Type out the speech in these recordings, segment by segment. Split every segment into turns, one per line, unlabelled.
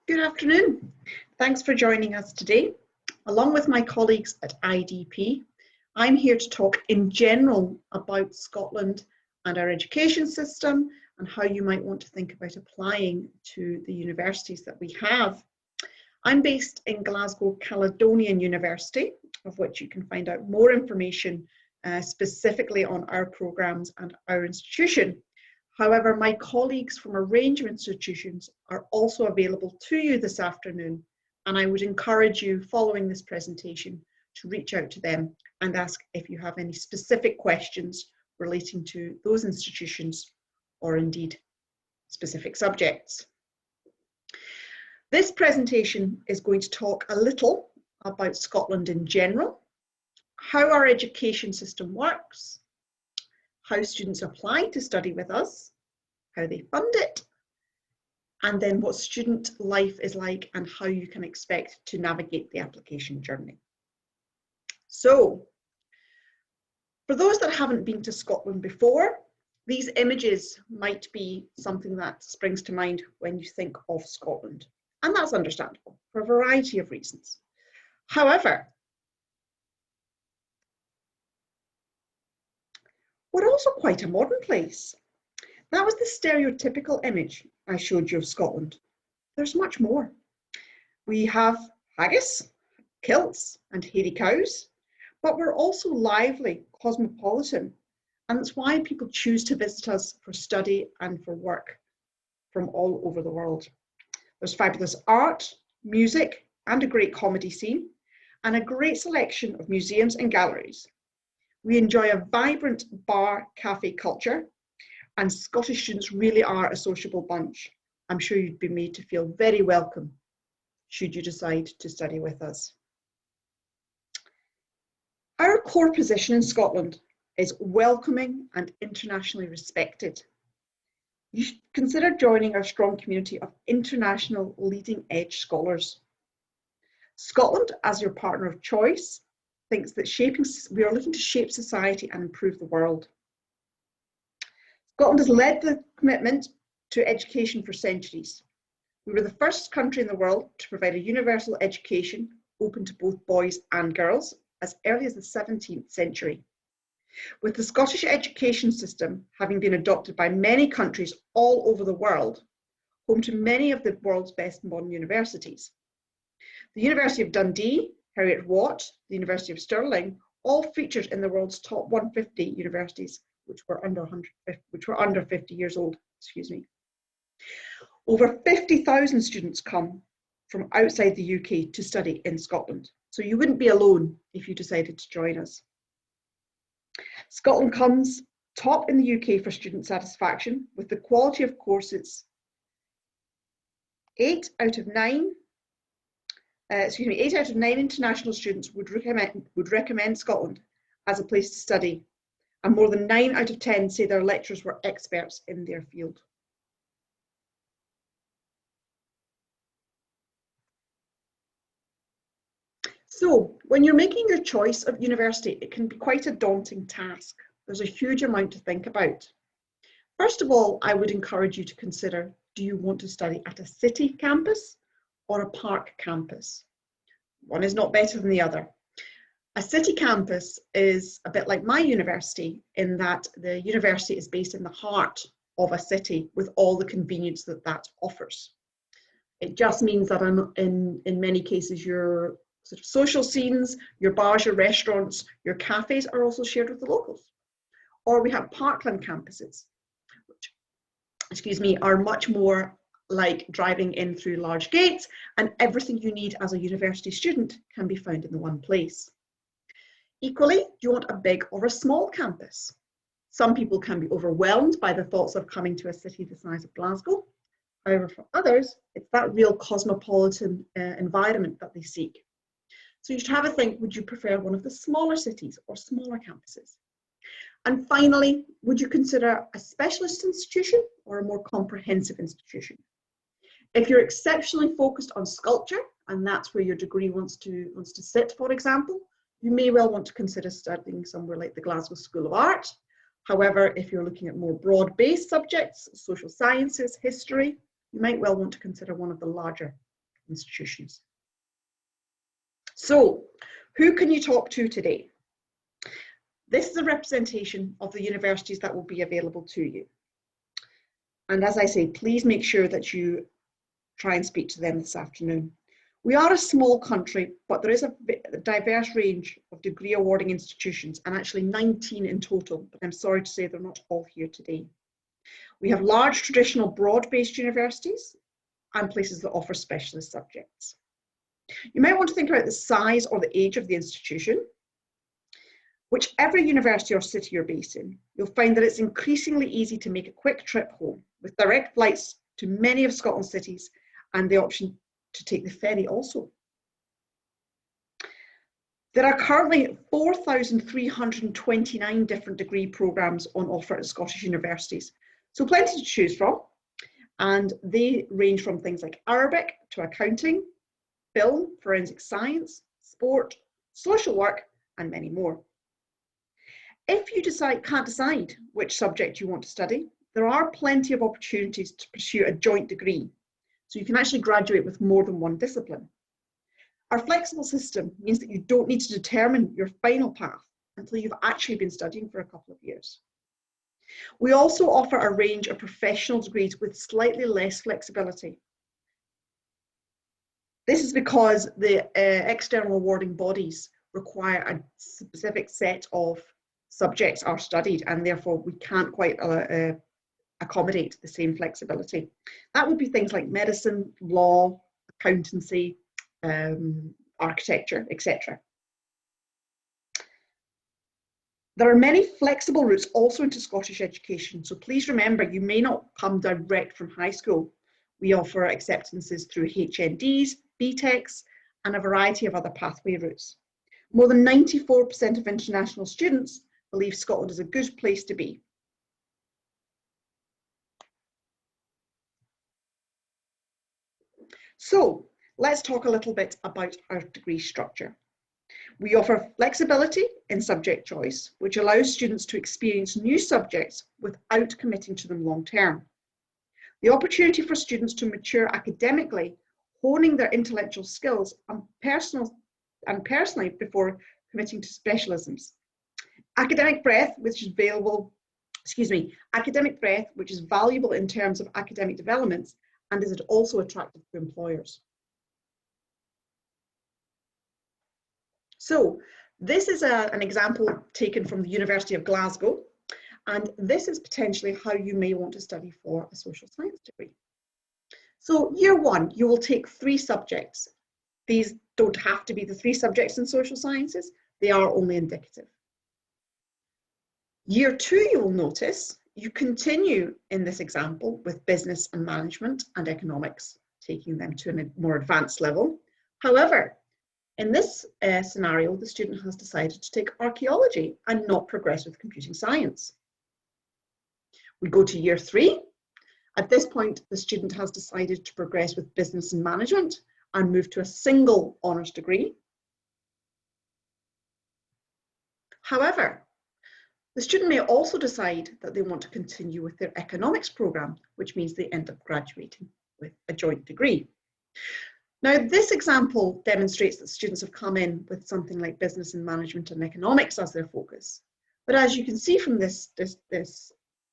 Good afternoon. Thanks for joining us today. Along with my colleagues at IDP, I'm here to talk in general about Scotland and our education system and how you might want to think about applying to the universities that we have. I'm based in Glasgow Caledonian University, of which you can find out more information specifically on our programmes and our institution. However, my colleagues from a range of institutions are also available to you this afternoon, and I would encourage you, following this presentation, to reach out to them and ask if you have any specific questions relating to those institutions or indeed specific subjects. This presentation is going to talk a little about Scotland in general, how our education system works, how students apply to study with us, how they fund it, and then what student life is like and how you can expect to navigate the application journey. So, for those that haven't been to Scotland before, these images might be something that springs to mind when you think of Scotland, and that's understandable for a variety of reasons. However, we're also quite a modern place. That was the stereotypical image I showed you of Scotland. There's much more. We have haggis, kilts, and hairy cows, but we're also lively, cosmopolitan, and that's why people choose to visit us for study and for work from all over the world. There's fabulous art, music, and a great comedy scene, and a great selection of museums and galleries. We enjoy a vibrant bar cafe culture, and Scottish students really are a sociable bunch. I'm sure you'd be made to feel very welcome should you decide to study with us. Our core position in Scotland is welcoming and internationally respected. You should consider joining our strong community of international leading edge scholars. Scotland, as your partner of choice, thinks that we are looking to shape society and improve the world. Scotland has led the commitment to education for centuries. We were the first country in the world to provide a universal education open to both boys and girls as early as the 17th century. With the Scottish education system having been adopted by many countries all over the world, home to many of the world's best modern universities. The University of Dundee, Heriot-Watt, the University of Stirling, all featured in the world's top 150 universities, which were under 50 years old, excuse me. Over 50,000 students come from outside the UK to study in Scotland, so you wouldn't be alone if you decided to join us. Scotland comes top in the UK for student satisfaction with the quality of courses. 8 out of 9 international students would recommend Scotland as a place to study, and more than 9 out of 10 say their lecturers were experts in their field. So, when you're making your choice of university, it can be quite a daunting task. There's a huge amount to think about. First of all, I would encourage you to consider, do you want to study at a city campus or a park campus? One is not better than the other. A city campus is a bit like my university in that the university is based in the heart of a city with all the convenience that that offers. It just means that in many cases your sort of social scenes, your bars, your restaurants, your cafes are also shared with the locals. Or we have parkland campuses, which, are much more like driving in through large gates, and everything you need as a university student can be found in the one place. Equally, do you want a big or a small campus? Some people can be overwhelmed by the thoughts of coming to a city the size of Glasgow. However, for others, it's that real cosmopolitan environment that they seek. So you should have a think, would you prefer one of the smaller cities or smaller campuses? And finally, would you consider a specialist institution or a more comprehensive institution? If you're exceptionally focused on sculpture, and that's where your degree wants to sit, for example, you may well want to consider studying somewhere like the Glasgow School of Art. However, if you're looking at more broad-based subjects, social sciences, history, you might well want to consider one of the larger institutions. So, who can you talk to today? This is a representation of the universities that will be available to you. And as I say, please make sure that you try and speak to them this afternoon. We are a small country, but there is a diverse range of degree awarding institutions, and actually 19 in total, but I'm sorry to say they're not all here today. We have large traditional broad-based universities and places that offer specialist subjects. You might want to think about the size or the age of the institution. Whichever university or city you're based in, you'll find that it's increasingly easy to make a quick trip home with direct flights to many of Scotland's cities and the option to take the ferry also. There are currently 4,329 different degree programmes on offer at Scottish universities, so plenty to choose from, and they range from things like Arabic to accounting, film, forensic science, sport, social work, and many more. If you can't decide which subject you want to study, there are plenty of opportunities to pursue a joint degree, so you can actually graduate with more than one discipline. Our flexible system means that you don't need to determine your final path until you've actually been studying for a couple of years. We also offer a range of professional degrees with slightly less flexibility. This is because the external awarding bodies require a specific set of subjects are studied, and therefore we can't quite accommodate the same flexibility. That would be things like medicine, law, accountancy, architecture, etc. There are many flexible routes also into Scottish education, so please remember you may not come direct from high school. We offer acceptances through HNDs, BTECs, and a variety of other pathway routes. More than 94% of international students believe Scotland is a good place to be. So let's talk a little bit about our degree structure. We offer flexibility in subject choice, which allows students to experience new subjects without committing to them long term. The opportunity for students to mature academically, honing their intellectual skills and personally before committing to specialisms. Academic breadth, which is valuable in terms of academic developments, and is also attractive to employers. So this is an example taken from the University of Glasgow, and this is potentially how you may want to study for a social science degree. So year one, you will take 3 subjects. These don't have to be the 3 subjects in social sciences, they are only indicative. Year 2, you will notice, you continue in this example with business and management and economics, taking them to a more advanced level. However, in this scenario, the student has decided to take archaeology and not progress with computing science. We go to year 3. At this point, the student has decided to progress with business and management and move to a single honours degree. However, the student may also decide that they want to continue with their economics programme, which means they end up graduating with a joint degree. Now, this example demonstrates that students have come in with something like business and management and economics as their focus. But as you can see from this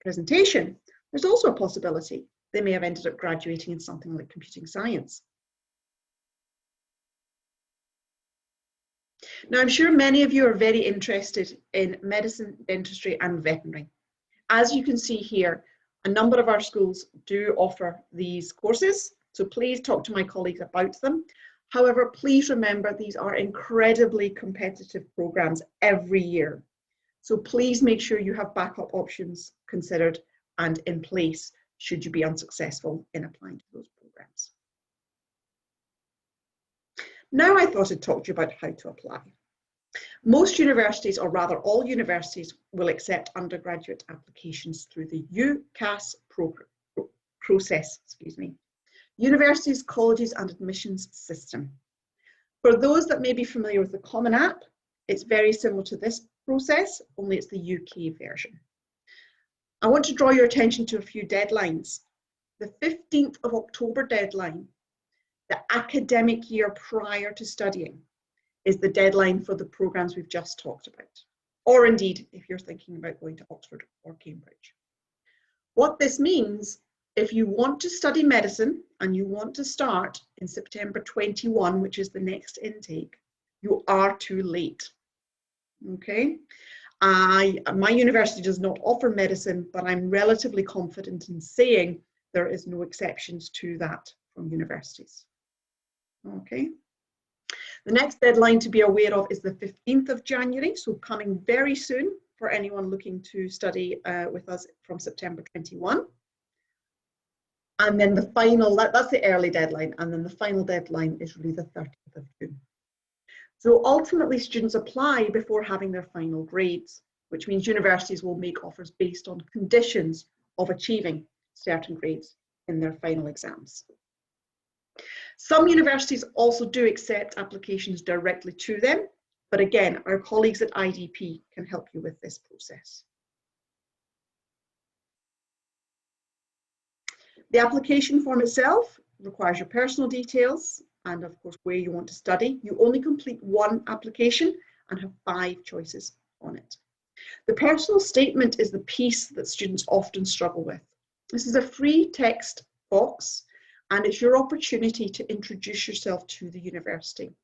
presentation, there's also a possibility they may have ended up graduating in something like computing science. Now, I'm sure many of you are very interested in medicine, dentistry, and veterinary. As you can see here, a number of our schools do offer these courses, so please talk to my colleagues about them. However, please remember these are incredibly competitive programs every year. So please make sure you have backup options considered and in place should you be unsuccessful in applying to those programs. Now I thought I'd talk to you about how to apply. Most universities, or rather all universities, will accept undergraduate applications through the UCAS process, Universities, Colleges and Admissions System. For those that may be familiar with the Common App, it's very similar to this process, only it's the UK version. I want to draw your attention to a few deadlines. The 15th of October deadline The academic year prior to studying is the deadline for the programs we've just talked about, or indeed if you're thinking about going to Oxford or Cambridge. What this means, if you want to study medicine and you want to start in September 21, which is the next intake, you are too late. Okay? My university does not offer medicine, but I'm relatively confident in saying there is no exceptions to that from universities. Okay? The next deadline to be aware of is the 15th of January, so coming very soon for anyone looking to study with us from September 21. And then the final, that's the early deadline, and then the final deadline is really the 30th of June. So ultimately, students apply before having their final grades, which means universities will make offers based on conditions of achieving certain grades in their final exams. Some universities also do accept applications directly to them, but again, our colleagues at IDP can help you with this process. The application form itself requires your personal details and of course where you want to study. You only complete one application and have 5 choices on it. The personal statement is the piece that students often struggle with. This is a free text box and it's your opportunity to introduce yourself to the university.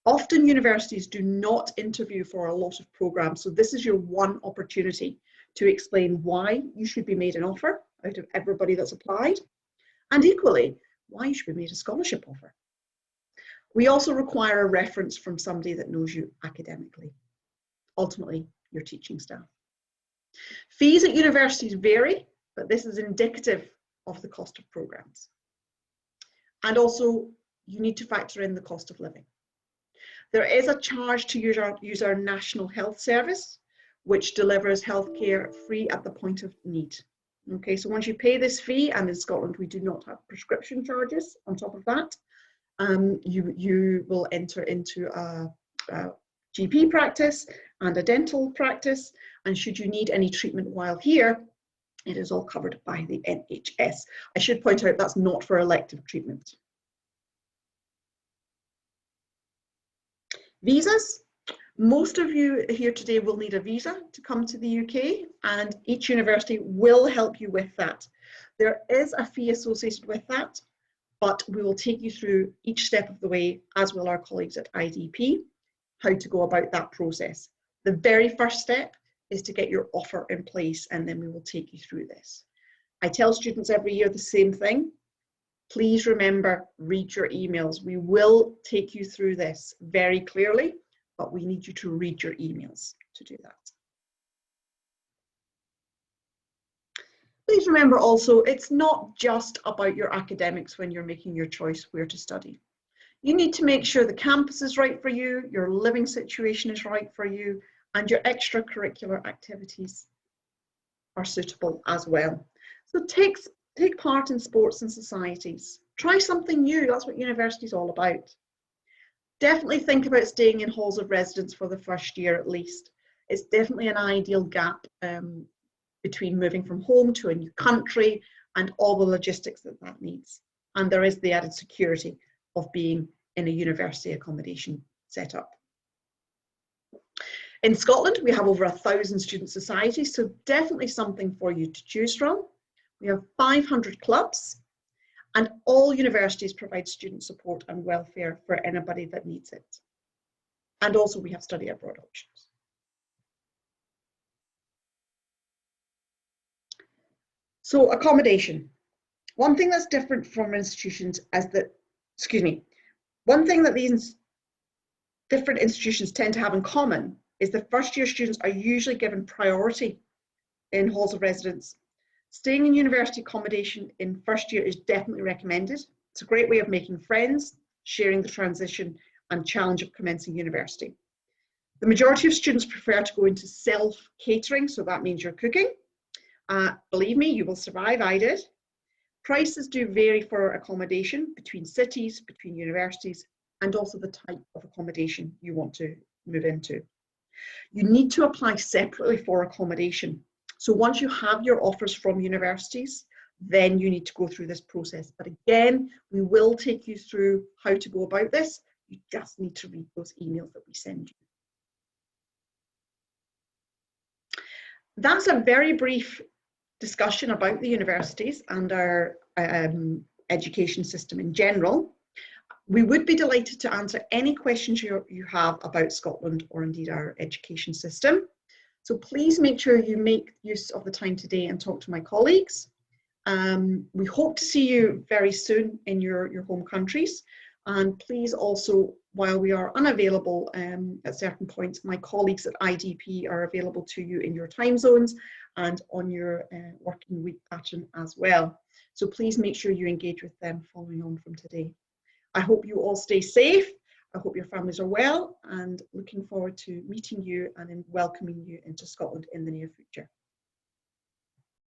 Often universities do not interview for a lot of programs, so this is your one opportunity to explain why you should be made an offer out of everybody that's applied, and equally, why you should be made a scholarship offer. We also require a reference from somebody that knows you academically, ultimately your teaching staff. Fees at universities vary, but this is indicative of the cost of programs. And also, you need to factor in the cost of living. There is a charge to use our National Health Service, which delivers healthcare free at the point of need. Okay, so once you pay this fee, and in Scotland we do not have prescription charges on top of that, you will enter into a GP practice and a dental practice, and should you need any treatment while here, it is all covered by the NHS. I should point out that's not for elective treatment. Visas. Most of you here today will need a visa to come to the UK, and each university will help you with that. There is a fee associated with that, but we will take you through each step of the way, as will our colleagues at IDP, how to go about that process. The very first step is to get your offer in place, and then we will take you through this. I tell students every year the same thing. Please remember, read your emails. We will take you through this very clearly, but we need you to read your emails to do that. Please remember also, it's not just about your academics when you're making your choice where to study. You need to make sure the campus is right for you, your living situation is right for you, and your extracurricular activities are suitable as well. So take part in sports and societies. Try something new, that's what university is all about. Definitely think about staying in halls of residence for the first year at least. It's definitely an ideal gap between moving from home to a new country and all the logistics that that needs. And there is the added security of being in a university accommodation setup. In Scotland, we have over 1,000 student societies, so definitely something for you to choose from. We have 500 clubs, and all universities provide student support and welfare for anybody that needs it. And also we have study abroad options. So accommodation. One thing that's different from institutions is that, one thing that these different institutions tend to have in common is that first year students are usually given priority in halls of residence. Staying in university accommodation in first year is definitely recommended. It's a great way of making friends, sharing the transition and challenge of commencing university. The majority of students prefer to go into self-catering, so that means you're cooking. Believe me, you will survive, I did. Prices do vary for accommodation between cities, between universities, and also the type of accommodation you want to move into. You need to apply separately for accommodation. So once you have your offers from universities, then you need to go through this process. But again, we will take you through how to go about this. You just need to read those emails that we send you. That's a very brief discussion about the universities and our education system in general. We would be delighted to answer any questions you have about Scotland or indeed our education system. So please make sure you make use of the time today and talk to my colleagues. We hope to see you very soon in your home countries. And please also, while we are unavailable at certain points, my colleagues at IDP are available to you in your time zones and on your working week pattern as well. So please make sure you engage with them following on from today. I hope you all stay safe. I hope your families are well, and looking forward to meeting you and welcoming you into Scotland in the near future.